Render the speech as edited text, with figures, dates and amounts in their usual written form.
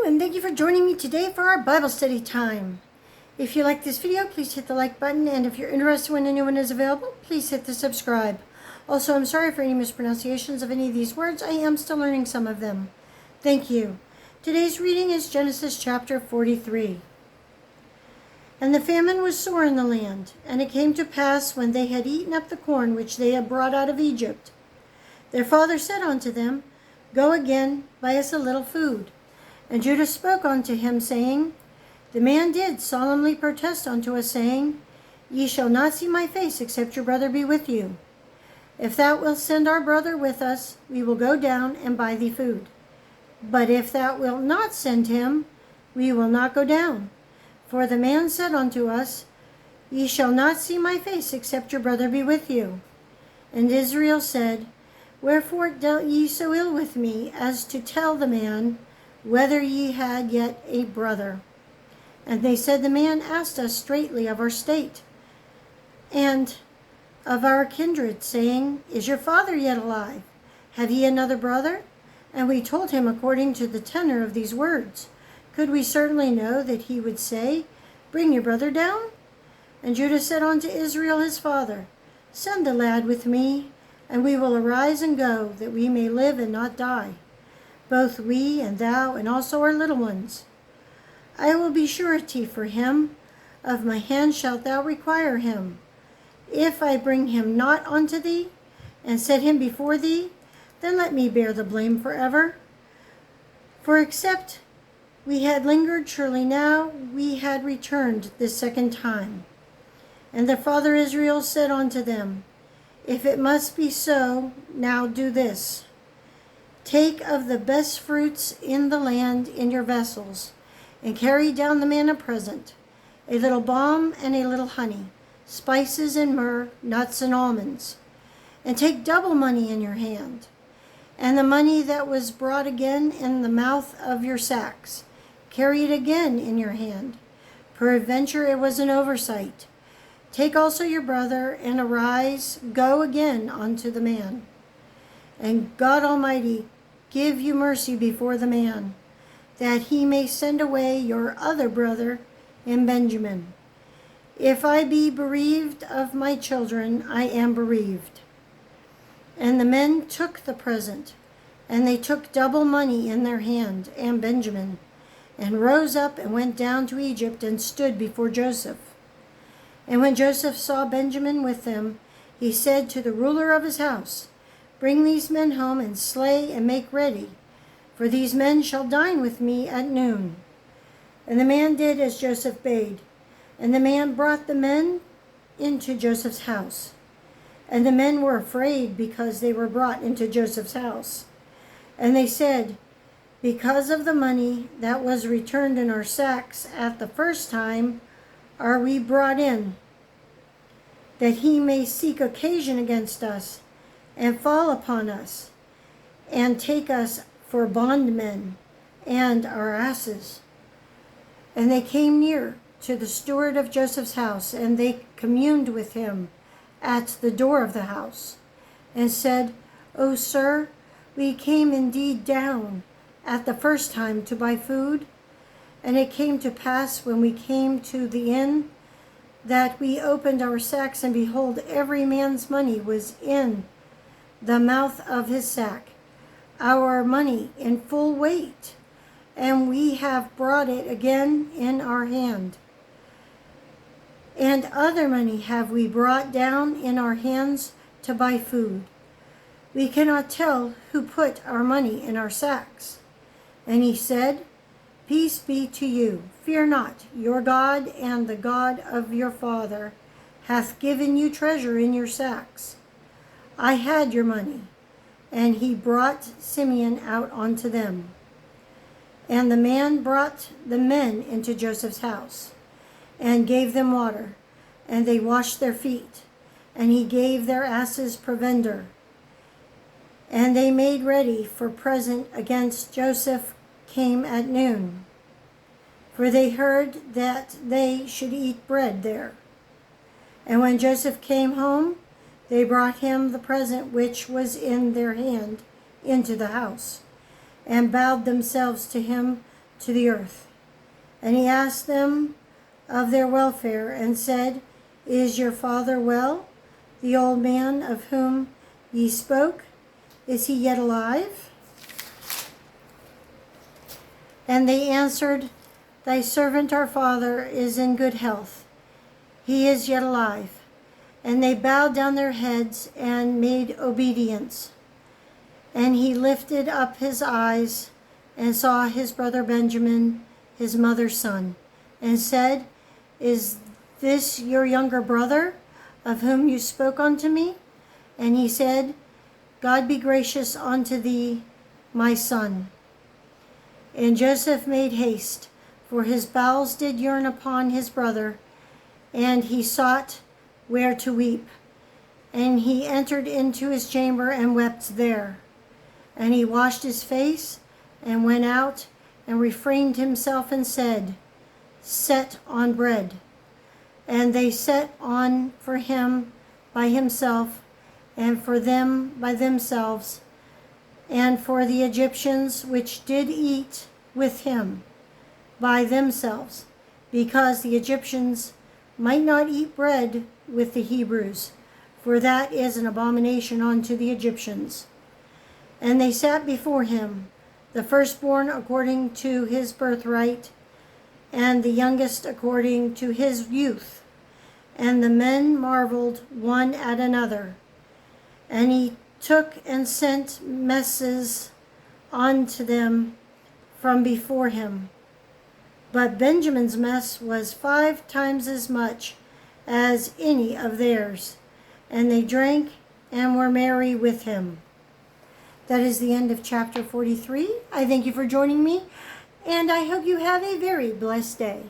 and thank you for joining me today for our Bible study time. If you like this video, please hit the like button, and if you're interested when a new one is available, please hit the subscribe. Also, I'm sorry for any mispronunciations of any of these words. I am still learning some of them. Thank you. Today's reading is Genesis chapter 43. And the famine was sore in the land, and it came to pass when they had eaten up the corn which they had brought out of Egypt, their father said unto them, Go again, buy us a little food. And Judah spoke unto him, saying, The man did solemnly protest unto us, saying, Ye shall not see my face, except your brother be with you. If thou wilt send our brother with us, we will go down and buy thee food. But if thou wilt not send him, we will not go down. For the man said unto us, Ye shall not see my face, except your brother be with you. And Israel said, Wherefore dealt ye so ill with me, as to tell the man whether ye had yet a brother? And they said, The man asked us straitly of our state, and of our kindred, saying, Is your father yet alive? Have ye another brother? And we told him according to the tenor of these words. Could we certainly know that he would say, Bring your brother down? And Judah said unto Israel his father, Send the lad with me, and we will arise and go, that we may live and not die, both we and thou, and also our little ones. I will be surety for him, of my hand shalt thou require him. If I bring him not unto thee, and set him before thee, then let me bear the blame forever. For except we had lingered, surely now we had returned this second time. And the father Israel said unto them, If it must be so, now do this. Take of the best fruits in the land in your vessels, and carry down the man a present, a little balm and a little honey, spices and myrrh, nuts and almonds. And take double money in your hand, and the money that was brought again in the mouth of your sacks, carry it again in your hand. Peradventure it was an oversight. Take also your brother, and arise, go again unto the man. And God Almighty give you mercy before the man, that he may send away your other brother in Benjamin. If I be bereaved of my children, I am bereaved. And the men took the present, and they took double money in their hand, and Benjamin, and rose up and went down to Egypt, and stood before Joseph. And when Joseph saw Benjamin with them, he said to the ruler of his house, Bring these men home, and slay and make ready, for these men shall dine with me at noon. And the man did as Joseph bade, and the man brought the men into Joseph's house. And the men were afraid, because they were brought into Joseph's house. And they said, Because of the money that was returned in our sacks at the first time, are we brought in, that he may seek occasion against us, and fall upon us, and take us for bondmen, and our asses. And they came near to the steward of Joseph's house, and they communed with him at the door of the house, and said, O sir, we came indeed down at the first time to buy food, and it came to pass when we came to the inn, that we opened our sacks, and behold, every man's money was in the mouth of his sack, our money in full weight, and we have brought it again in our hand. And other money have we brought down in our hands to buy food. We cannot tell who put our money in our sacks. And he said, Peace be to you. Fear not. Your God and the God of your father hath given you treasure in your sacks. I had your money. And he brought Simeon out unto them. And the man brought the men into Joseph's house, and gave them water, and they washed their feet, and he gave their asses provender. And they made ready for present against Joseph came at noon, for they heard that they should eat bread there. And when Joseph came home, they brought him the present which was in their hand into the house, and bowed themselves to him to the earth. And he asked them of their welfare, and said, Is your father well? The old man of whom ye spoke, is he yet alive? And they answered, Thy servant our father is in good health. He is yet alive. And they bowed down their heads and made obedience. And he lifted up his eyes and saw his brother Benjamin, his mother's son, and said, Is this your younger brother, of whom you spoke unto me? And he said, God be gracious unto thee, my son. And Joseph made haste, for his bowels did yearn upon his brother, and he sought where to weep. And he entered into his chamber and wept there. And he washed his face, and went out, and refrained himself, and said, Set on bread. And they set on for him by himself, and for them by themselves, and for the Egyptians which did eat with him by themselves, because the Egyptians might not eat bread with the Hebrews, for that is an abomination unto the Egyptians. And they sat before him, the firstborn according to his birthright, and the youngest according to his youth. And the men marveled one at another. And he took and sent messes unto them from before him. But Benjamin's mess was 5 times as much as any of theirs. And they drank and were merry with him. That is the end of chapter 43. I thank you for joining me, and I hope you have a very blessed day.